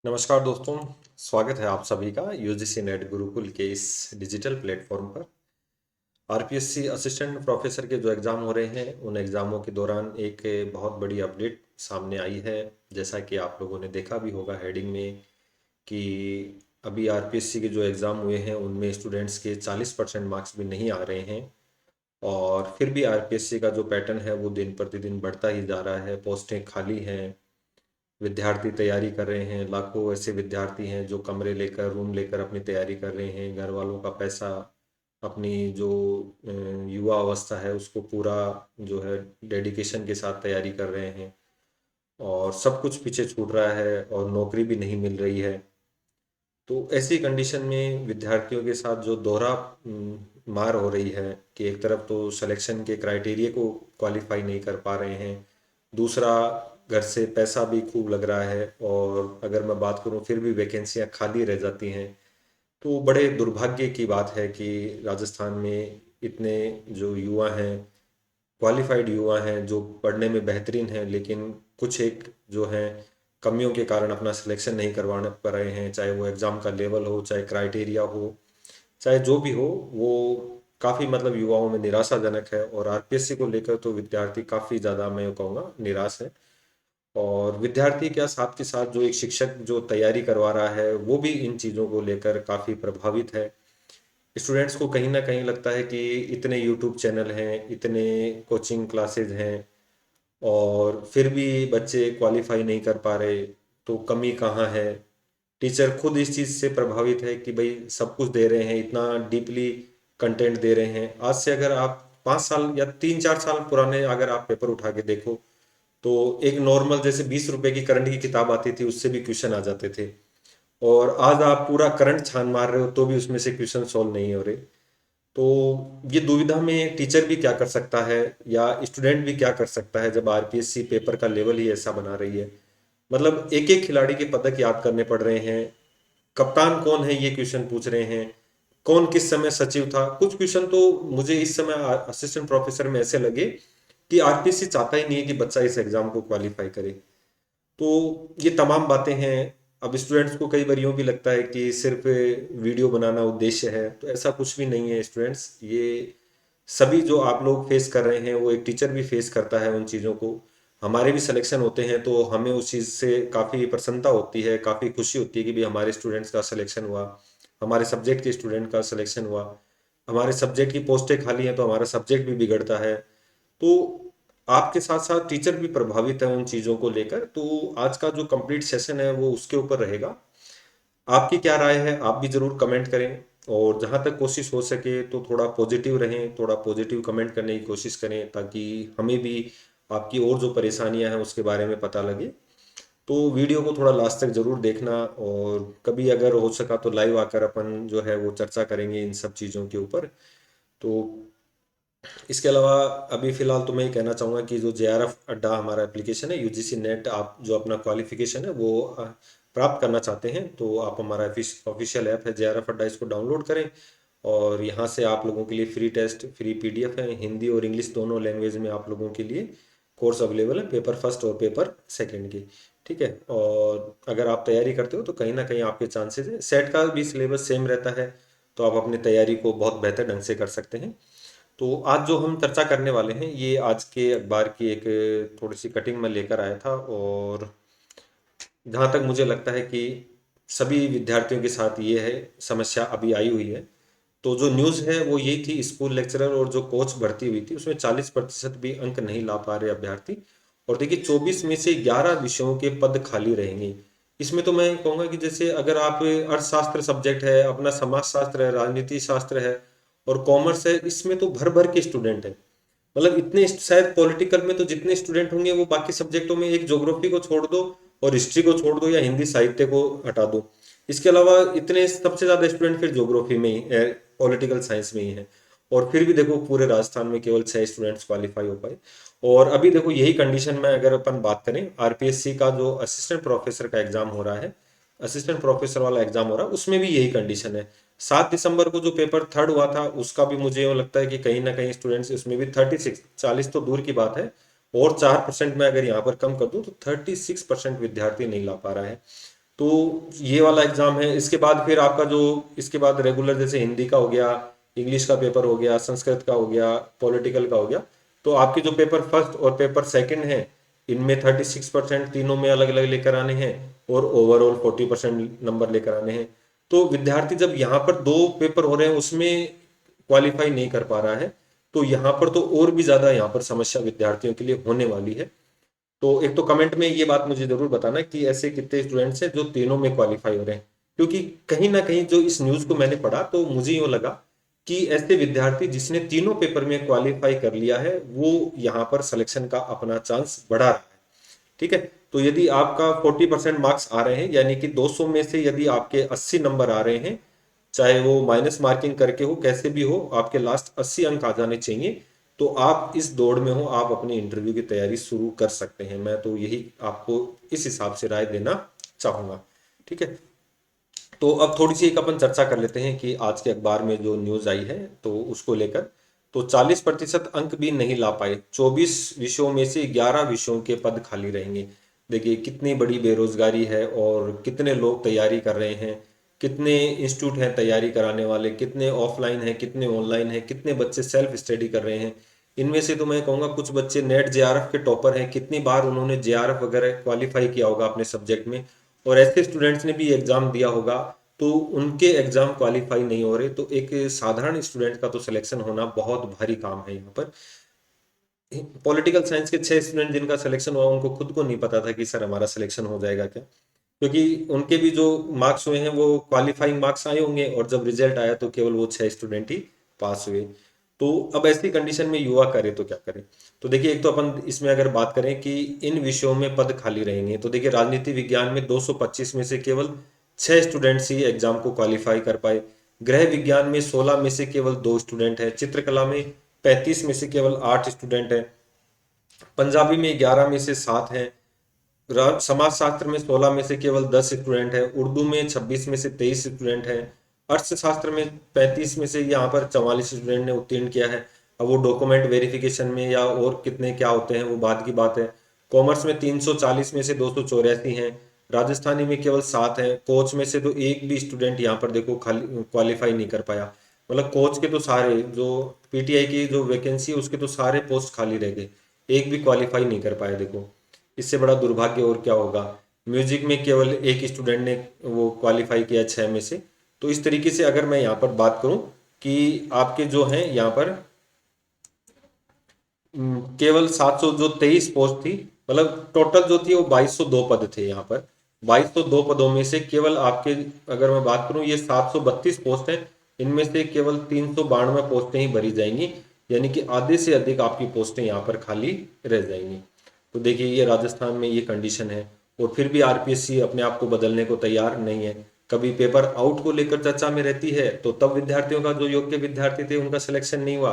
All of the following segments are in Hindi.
नमस्कार दोस्तों। स्वागत है आप सभी का यूजीसी नेट गुरुकुल के इस डिजिटल प्लेटफॉर्म पर। आरपीएससी असिस्टेंट प्रोफेसर के जो एग्ज़ाम हो रहे हैं उन एग्ज़ामों के दौरान एक बहुत बड़ी अपडेट सामने आई है। जैसा कि आप लोगों ने देखा भी होगा हेडिंग में कि अभी आरपीएससी के जो एग्ज़ाम हुए हैं उनमें स्टूडेंट्स के 40% मार्क्स भी नहीं आ रहे हैं। और फिर भी आरपीएससी का जो पैटर्न है वो दिन प्रतिदिन बढ़ता ही जा रहा है। पोस्टें खाली हैं, विद्यार्थी तैयारी कर रहे हैं। लाखों ऐसे विद्यार्थी हैं जो कमरे लेकर रूम लेकर अपनी तैयारी कर रहे हैं। घर वालों का पैसा, अपनी जो युवा अवस्था है उसको पूरा जो है डेडिकेशन के साथ तैयारी कर रहे हैं। और सब कुछ पीछे छूट रहा है और नौकरी भी नहीं मिल रही है। तो ऐसी कंडीशन में विद्यार्थियों के साथ जो दोहरा मार हो रही है कि एक तरफ तो सिलेक्शन के क्राइटेरिया को क्वालिफाई नहीं कर पा रहे हैं, दूसरा घर से पैसा भी खूब लग रहा है, और अगर मैं बात करूं फिर भी वैकेंसियां खाली रह जाती हैं। तो बड़े दुर्भाग्य की बात है कि राजस्थान में इतने जो युवा हैं, क्वालिफाइड युवा हैं, जो पढ़ने में बेहतरीन हैं, लेकिन कुछ एक जो हैं कमियों के कारण अपना सिलेक्शन नहीं करवाने पा रहे हैं। चाहे वो एग्ज़ाम का लेवल हो, चाहे क्राइटेरिया हो, चाहे जो भी हो, वो काफ़ी मतलब युवाओं में निराशाजनक है। और आरपीएससी को लेकर तो विद्यार्थी काफ़ी ज़्यादा मैं कहूँगा निराश है। और विद्यार्थी क्या, साथ के साथ जो एक शिक्षक जो तैयारी करवा रहा है वो भी इन चीज़ों को लेकर काफ़ी प्रभावित है। स्टूडेंट्स को कहीं ना कहीं लगता है कि इतने यूट्यूब चैनल हैं, इतने कोचिंग क्लासेज हैं, और फिर भी बच्चे क्वालिफाई नहीं कर पा रहे, तो कमी कहाँ है। टीचर खुद इस चीज़ से प्रभावित है कि भाई सब कुछ दे रहे हैं, इतना डीपली कंटेंट दे रहे हैं। आज से अगर आप 5 साल या 3-4 साल पुराने अगर आप पेपर उठा के देखो, तो एक नॉर्मल जैसे 20 रुपए की करंट की किताब आती थी उससे भी क्वेश्चन आ जाते थे। और आज आप पूरा करंट छान मार रहे हो तो भी उसमें से क्वेश्चन सॉल्व नहीं हो रहे। तो ये दुविधा में टीचर भी क्या कर सकता है या स्टूडेंट भी क्या कर सकता है जब आरपीएससी पेपर का लेवल ही ऐसा बना रही है। मतलब एक एक खिलाड़ी के पदक याद करने पड़ रहे हैं। कप्तान कौन है ये क्वेश्चन पूछ रहे हैं। कौन किस समय सचिव था। कुछ क्वेश्चन तो मुझे इस समय असिस्टेंट प्रोफेसर में ऐसे लगे कि आरपीएससी चाहता ही नहीं है कि बच्चा इस एग्जाम को क्वालिफाई करे। तो ये तमाम बातें हैं। अब स्टूडेंट्स को कई बार यूँ भी लगता है कि सिर्फ वीडियो बनाना उद्देश्य है, तो ऐसा कुछ भी नहीं है स्टूडेंट्स। ये सभी जो आप लोग फेस कर रहे हैं वो एक टीचर भी फेस करता है उन चीज़ों को। हमारे भी सिलेक्शन होते हैं तो हमें उस चीज़ से काफ़ी प्रसन्नता होती है, काफ़ी खुशी होती है कि भाई हमारे स्टूडेंट्स का सिलेक्शन हुआ, हमारे सब्जेक्ट के स्टूडेंट का सिलेक्शन हुआ। हमारे सब्जेक्ट की पोस्टें खाली हैं तो हमारा सब्जेक्ट भी बिगड़ता है। तो आपके साथ साथ टीचर भी प्रभावित है उन चीज़ों को लेकर। तो आज का जो कंप्लीट सेशन है वो उसके ऊपर रहेगा। आपकी क्या राय है आप भी ज़रूर कमेंट करें। और जहाँ तक कोशिश हो सके तो थोड़ा पॉजिटिव रहें, थोड़ा पॉजिटिव कमेंट करने की कोशिश करें, ताकि हमें भी आपकी और जो परेशानियां हैं उसके बारे में पता लगे। तो वीडियो को थोड़ा लास्ट तक ज़रूर देखना, और कभी अगर हो सका तो लाइव आकर अपन जो है वो चर्चा करेंगे इन सब चीज़ों के ऊपर। तो इसके अलावा अभी फ़िलहाल तो मैं ये कहना चाहूँगा कि जो जेआरएफ अड्डा हमारा एप्लीकेशन है यूजीसी नेट, आप जो अपना क्वालिफिकेशन है वो प्राप्त करना चाहते हैं तो आप हमारा ऑफिशियल ऐप है जेआरएफ अड्डा, इसको डाउनलोड करें। और यहाँ से आप लोगों के लिए फ्री टेस्ट, फ्री पीडीएफ है, हिंदी और इंग्लिश दोनों लैंग्वेज में आप लोगों के लिए कोर्स अवेलेबल है, पेपर फर्स्ट और पेपर सेकंड की। ठीक है। और अगर आप तैयारी करते हो तो कहीं ना कहीं आपके चांसेस है, सेट का भी सिलेबस सेम रहता है, तो आप अपनी तैयारी को बहुत बेहतर ढंग से कर सकते हैं। तो आज जो हम चर्चा करने वाले हैं ये आज के अखबार की एक थोड़ी सी कटिंग में लेकर आया था। और जहाँ तक मुझे लगता है कि सभी विद्यार्थियों के साथ ये है समस्या अभी आई हुई है। तो जो न्यूज़ है वो यही थी, स्कूल लेक्चरर और जो कोच भर्ती हुई थी उसमें 40% भी अंक नहीं ला पा रहे अभ्यर्थी। और देखिए 24 में से 11 विषयों के पद खाली रहेंगे। इसमें तो मैं कहूँगा कि जैसे अगर आप अर्थशास्त्र सब्जेक्ट है, अपना समाज शास्त्र है, राजनीति शास्त्र है और कॉमर्स है, इसमें तो भर भर के स्टूडेंट हैं। मतलब इतने शायद पॉलिटिकल में तो जितने स्टूडेंट होंगे वो बाकी सब्जेक्टों में, एक ज्योग्राफी को छोड़ दो और हिस्ट्री को छोड़ दो या हिंदी साहित्य को हटा दो, इसके अलावा इतने सबसे ज्यादा स्टूडेंट फिर ज्योग्राफी में ही, पॉलिटिकल साइंस में ही है। और फिर भी देखो पूरे राजस्थान में केवल 6 स्टूडेंट्स क्वालिफाई हो पाए। और अभी देखो यही कंडीशन में अगर अपन बात करें, आरपीएससी का जो असिस्टेंट प्रोफेसर का एग्जाम हो रहा है, असिस्टेंट प्रोफेसर वाला एग्जाम हो रहा है, उसमें भी यही कंडीशन है। 7 दिसंबर को जो पेपर थर्ड हुआ था उसका भी मुझे यूँ लगता है कि कहीं ना कहीं स्टूडेंट्स उसमें भी 36, 40 तो दूर की बात है, और 4% में अगर यहाँ पर कम कर दूं तो 36% विद्यार्थी नहीं ला पा रहा है। तो ये वाला एग्जाम है। इसके बाद फिर आपका जो इसके बाद रेगुलर जैसे हिंदी का हो गया, इंग्लिश का पेपर हो गया, संस्कृत का हो गया, पॉलिटिकल का हो गया। तो आपके जो पेपर फर्स्ट और पेपर सेकंड है, इनमें 36% तीनों में अलग अलग लेकर आने हैं और ओवरऑल 40% नंबर लेकर आने हैं। तो विद्यार्थी जब यहाँ पर दो पेपर हो रहे हैं उसमें क्वालिफाई नहीं कर पा रहा है, तो यहाँ पर तो और भी ज्यादा यहाँ पर समस्या विद्यार्थियों के लिए होने वाली है। तो एक तो कमेंट में ये बात मुझे जरूर बताना कि ऐसे कितने स्टूडेंट्स हैं जो तीनों में क्वालिफाई हो रहे हैं, क्योंकि कहीं ना कहीं जो इस न्यूज को मैंने पढ़ा तो मुझे यूं लगा कि ऐसे विद्यार्थी जिसने तीनों पेपर में क्वालिफाई कर लिया है वो यहाँ पर सिलेक्शन का अपना चांस बढ़ा रहा है। ठीक है, तो यदि आपका 40% मार्क्स आ रहे हैं, यानी कि 200 में से यदि आपके 80 नंबर आ रहे हैं, चाहे वो माइनस मार्किंग करके हो, कैसे भी हो, आपके लास्ट 80 अंक आ जाने चाहिए, तो आप इस दौड़ में हो, आप अपनी इंटरव्यू की तैयारी शुरू कर सकते हैं। मैं तो यही आपको इस हिसाब से राय देना चाहूंगा। ठीक है, तो अब थोड़ी सी एक अपन चर्चा कर लेते हैं कि आज के अखबार में जो न्यूज आई है तो उसको लेकर। तो 40% अंक भी नहीं ला पाए, 24 विषयों में से 11 विषयों के पद खाली रहेंगे। देखिए कितनी बड़ी बेरोजगारी है और कितने लोग तैयारी कर रहे हैं, कितने इंस्टीट्यूट हैं तैयारी कराने वाले, कितने ऑफलाइन हैं, कितने ऑनलाइन हैं, कितने बच्चे सेल्फ स्टडी कर रहे हैं। इनमें से तो मैं कहूँगा कुछ बच्चे नेट जेआरएफ के टॉपर हैं, कितनी बार उन्होंने जेआरएफ वगैरह क्वालिफाई किया होगा अपने सब्जेक्ट में, और ऐसे स्टूडेंट्स ने भी एग्जाम दिया होगा, तो उनके एग्जाम क्वालिफाई नहीं हो रहे। तो एक साधारण स्टूडेंट का तो सिलेक्शन होना बहुत भारी काम है यहाँ पर। पॉलिटिकल साइंस के 6 स्टूडेंट जिनका सिलेक्शन हुआ उनको खुद को नहीं पता था कि सर हमारा सिलेक्शन हो जाएगा क्या, क्योंकि उनके भी जो मार्क्स हुए हैं वो क्वालिफाइंग मार्क्स आए होंगे, और जब रिजल्ट आया तो केवल वो 6 स्टूडेंट ही पास हुए। तो अब ऐसी कंडीशन में युवा करे तो क्या करे। तो देखिए एक तो अपन इसमें अगर बात करें कि इन विषयों में पद खाली रहेंगे, तो देखिए राजनीति विज्ञान में 225 में से केवल 6 स्टूडेंट्स ही एग्जाम को क्वालिफाई कर पाए। गृह विज्ञान में 16 में से केवल 2 स्टूडेंट है। चित्रकला में 35 में से केवल 8 स्टूडेंट है। पंजाबी में 11 में से 7 हैं। समाज शास्त्र में 16 में से केवल 10 स्टूडेंट है। उर्दू में 26 में से 23 स्टूडेंट है। अर्थशास्त्र में 35 में से यहाँ पर 44 स्टूडेंट ने उत्तीर्ण किया है। अब वो डॉक्यूमेंट वेरिफिकेशन में या और कितने क्या होते हैं वो बाद की बात है। कॉमर्स में 340 में से 284 हैं। राजस्थानी में केवल 7 हैं। कोच में से तो एक भी स्टूडेंट यहाँ पर देखो खाली क्वालिफाई नहीं कर पाया। मतलब कोच के तो सारे जो पीटीआई की जो वैकेंसी है उसके तो सारे पोस्ट खाली रह गए, एक भी क्वालिफाई नहीं कर पाया। देखो इससे बड़ा दुर्भाग्य और क्या होगा। म्यूजिक में केवल एक स्टूडेंट ने वो क्वालिफाई किया 6 में से। तो इस तरीके से अगर मैं यहाँ पर बात करूं कि आपके जो हैं यहाँ पर केवल 700 जो 23 पोस्ट थी, मतलब टोटल जो थी वो 2202 पद थे यहाँ पर। 2202 पदों में से केवल आपके, अगर मैं बात करूं, ये 732 पोस्ट हैं, इनमें से केवल 392 पोस्टें ही भरी जाएंगी, यानी कि आधे से अधिक आपकी पोस्टें यहाँ पर खाली रह जाएंगी। तो देखिए ये राजस्थान में ये कंडीशन है, और फिर भी आरपीएससी अपने आप को बदलने को तैयार नहीं है। कभी पेपर आउट को लेकर चर्चा में रहती है तो तब विद्यार्थियों का, जो योग्य विद्यार्थी थे उनका सिलेक्शन नहीं हुआ।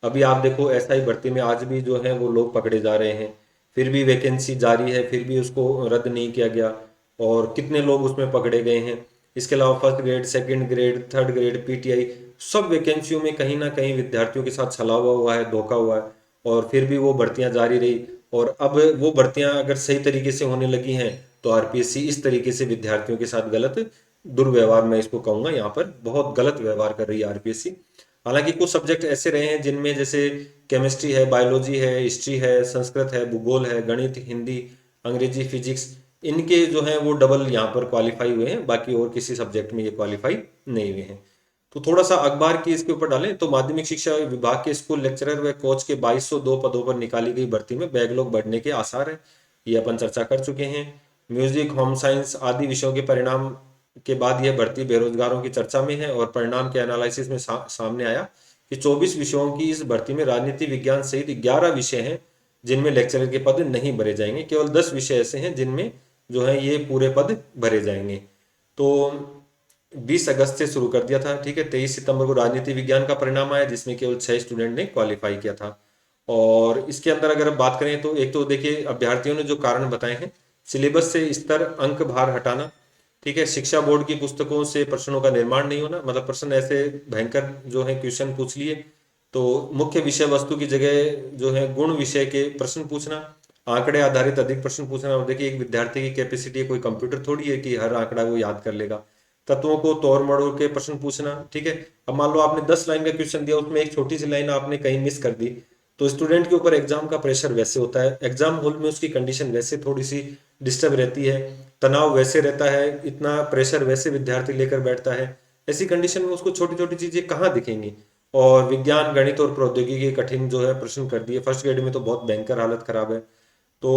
अभी आप देखो एसआई भर्ती में आज भी जो है वो लोग पकड़े जा रहे हैं, फिर भी वैकेंसी जारी है, फिर भी उसको रद्द नहीं किया गया, और कितने लोग उसमें पकड़े गए हैं। इसके अलावा first grade, second grade, third grade, PTI, सब वैकेंसियों में कहीं ना कहीं विद्यार्थियों के साथ छलावा हुआ है, धोखा हुआ है, और फिर भी वो भर्तियां जारी रही। और अब वो भर्तियां अगर सही तरीके से होने लगी हैं तो आरपीएससी इस तरीके से विद्यार्थियों के साथ गलत दुर्व्यवहार, मैं इसको कहूंगा, यहाँ पर बहुत गलत व्यवहार कर रही है आरपीएससी। हालांकि कुछ सब्जेक्ट ऐसे रहे हैं जिनमें जैसे केमिस्ट्री है, बायोलॉजी है, हिस्ट्री है, संस्कृत है, भूगोल है, गणित, हिंदी, अंग्रेजी, फिजिक्स, इनके जो हैं वो डबल यहाँ पर क्वालिफाई हुए हैं, बाकी और किसी सब्जेक्ट में ये क्वालिफाई नहीं हुए हैं। तो थोड़ा सा अखबार की इसके ऊपर डालें तो माध्यमिक शिक्षा विभाग के स्कूल लेक्चरर व कोच के 2202 पदों पर निकाली गई भर्ती में बैकलॉग बढ़ने के आसार है, ये अपन चर्चा कर चुके हैं। म्यूजिक, होम साइंस आदि विषयों के परिणाम के बाद यह भर्ती बेरोजगारों की चर्चा में है, और परिणाम के एनालिसिस में सामने आया कि 24 विषयों की इस भर्ती में राजनीति विज्ञान सहित 11 विषय हैं जिनमें लेक्चरर के पद नहीं भरे जाएंगे। केवल 10 विषय ऐसे हैं जिनमें जो है ये पूरे पद भरे जाएंगे। तो 20 अगस्त से शुरू कर दिया था, ठीक है। 23 सितंबर को राजनीति विज्ञान का परिणाम आया जिसमें केवल 6 स्टूडेंट ने क्वालिफाई किया था। और इसके अंदर अगर बात करें तो एक तो देखिए अभ्यर्थियों ने जो कारण बताए हैं, सिलेबस से स्तर अंक भार हटाना, ठीक है, शिक्षा बोर्ड की पुस्तकों से प्रश्नों का निर्माण नहीं होना, मतलब प्रश्न ऐसे भयंकर जो है क्वेश्चन पूछ लिए, तो मुख्य विषय वस्तु की जगह जो है गुण विषय के प्रश्न पूछना, आंकड़े आधारित अधिक प्रश्न पूछना। देखिए, एक विद्यार्थी की कैपेसिटी कोई कंप्यूटर थोड़ी है कि हर आंकड़ा वो याद कर लेगा। तत्वों को तोड़ मरोड़ के प्रश्न पूछना, ठीक है। अब मान लो आपने 10 लाइन का क्वेश्चन दिया, उसमें एक छोटी सी लाइन आपने कहीं मिस कर दी, तो स्टूडेंट के ऊपर एग्जाम का प्रेशर वैसे होता है, एग्जाम हॉल में उसकी कंडीशन वैसे थोड़ी सी डिस्टर्ब रहती है, तनाव वैसे रहता है, इतना प्रेशर वैसे विद्यार्थी लेकर बैठता है। ऐसी कंडीशन में उसको छोटी छोटी चीजें कहाँ दिखेंगी। और विज्ञान, गणित और प्रौद्योगिकी कठिन जो है प्रश्न कर दिए, फर्स्ट ग्रेड में तो बहुत भयंकर हालत खराब है। तो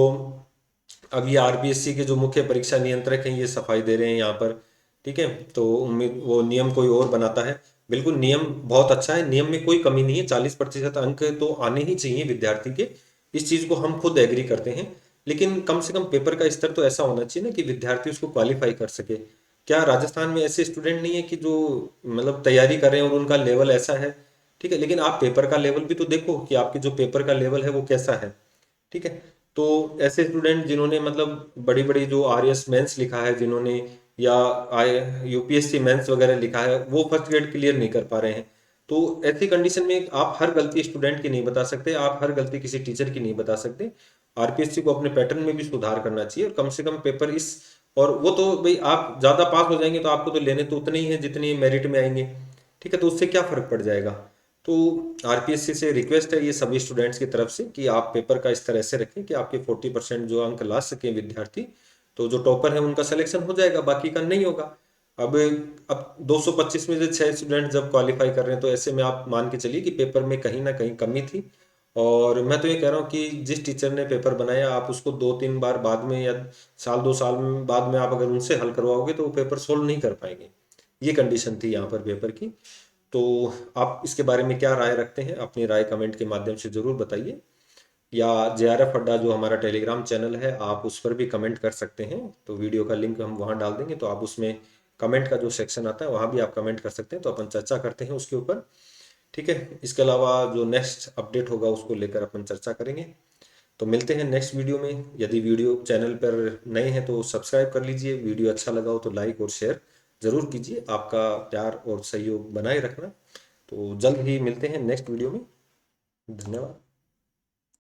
अब ये आरपीएससी के जो मुख्य परीक्षा नियंत्रक हैं ये सफाई दे रहे हैं यहाँ पर, ठीक है। तो उम्मीद वो नियम कोई और बनाता है। बिल्कुल नियम बहुत अच्छा है, नियम में कोई कमी नहीं है, 40% अंक तो आने ही चाहिए विद्यार्थी के, इस चीज को हम खुद एग्री करते हैं। लेकिन कम से कम पेपर का स्तर तो ऐसा होना चाहिए ना कि विद्यार्थी उसको क्वालिफाई कर सके। क्या राजस्थान में ऐसे स्टूडेंट नहीं है कि जो मतलब तैयारी कर रहे हैं और उनका लेवल ऐसा है, ठीक है, लेकिन आप पेपर का लेवल भी तो देखो कि आपके जो पेपर का लेवल है वो कैसा है, ठीक है। तो ऐसे स्टूडेंट जिन्होंने मतलब बड़ी बड़ी जो आरएस मेंस लिखा है जिन्होंने, या आई यूपीएससी मेंस वगैरह लिखा है, वो फर्स्ट ग्रेड क्लियर नहीं कर पा रहे हैं। तो ऐसी कंडीशन में आप हर गलती स्टूडेंट की नहीं बता सकते, आप हर गलती किसी टीचर की नहीं बता सकते। आरपीएससी को अपने पैटर्न में भी सुधार करना चाहिए, और कम से कम पेपर इस, और वो तो भाई आप ज्यादा पास हो जाएंगे तो आपको तो लेने तो उतने ही हैं जितने मेरिट में आएंगे, ठीक है, तो उससे क्या फर्क पड़ जाएगा। तो आरपीएससी से रिक्वेस्ट है ये सभी स्टूडेंट्स की तरफ से कि आप पेपर का स्तर ऐसे रखें कि आपके 40% जो अंक ला सके विद्यार्थी, तो जो टॉपर है उनका सिलेक्शन हो जाएगा, बाकी का नहीं होगा। अब अब 225 में से 6 स्टूडेंट जब क्वालिफाई कर रहे हैं, तो ऐसे में आप मान के चलिए कि पेपर में कहीं ना कहीं कमी थी। और मैं तो ये कह रहा हूँ कि जिस टीचर ने पेपर बनाया आप उसको 2-3 बार बाद में, या साल 2 साल में बाद में आप अगर उनसे हल करवाओगे तो वो पेपर सोल्व नहीं कर पाएंगे। ये कंडीशन थी यहाँ पर पेपर की। तो आप इसके बारे में क्या राय रखते हैं, अपनी राय कमेंट के माध्यम से जरूर बताइए। या जेआरएफ अड्डा जो हमारा टेलीग्राम चैनल है, आप उस पर भी कमेंट कर सकते हैं, तो वीडियो का लिंक हम वहाँ डाल देंगे, तो आप उसमें कमेंट का जो सेक्शन आता है वहाँ भी आप कमेंट कर सकते हैं, तो अपन चर्चा करते हैं उसके ऊपर, ठीक है। इसके अलावा जो नेक्स्ट अपडेट होगा उसको लेकर अपन चर्चा करेंगे। तो मिलते हैं नेक्स्ट वीडियो में। यदि वीडियो चैनल पर नए हैं तो सब्सक्राइब कर लीजिए, वीडियो अच्छा लगा हो तो लाइक और शेयर जरूर कीजिए, आपका प्यार और सहयोग बनाए रखना। तो जल्द ही मिलते हैं नेक्स्ट वीडियो में। धन्यवाद।